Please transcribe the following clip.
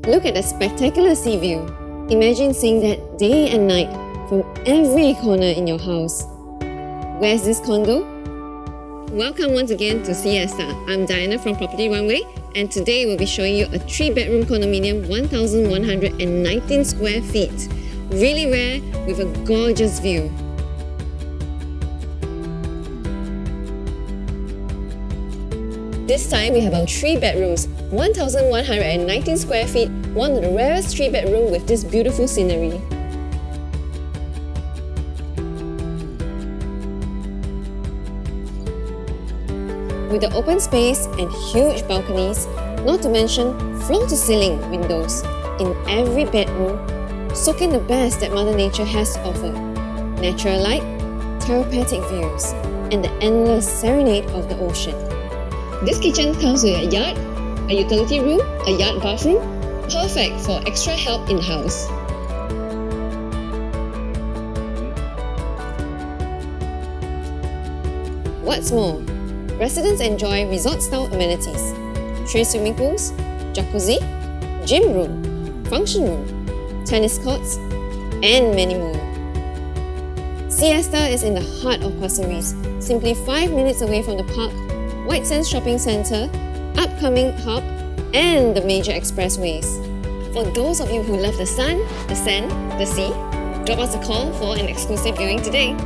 Look at the spectacular sea view. Imagine seeing that day and night from every corner in your house. Where's this condo? Welcome once again to Sea Esta. I'm Diana from Property Runway, and today we'll be showing you a 3-bedroom condominium, 1,119 square feet. Really rare with a gorgeous view. This time we have our 3 bedrooms, 1,119 square feet, one of the rarest 3-bedroom with this beautiful scenery. With the open space and huge balconies, not to mention floor-to-ceiling windows in every bedroom, soak in the best that Mother Nature has to offer. Natural light, therapeutic views, and the endless serenade of the ocean. This kitchen comes with a yard, a utility room, a yard bathroom, perfect for extra help in the house. What's more, residents enjoy resort-style amenities, 3 swimming pools, jacuzzi, gym room, function room, tennis courts, and many more. Sea Esta is in the heart of Pasir Ris, simply 5 minutes away from the park, White Sands Shopping Centre, upcoming hub, and the major expressways. For those of you who love the sun, the sand, the sea, drop us a call for an exclusive viewing today.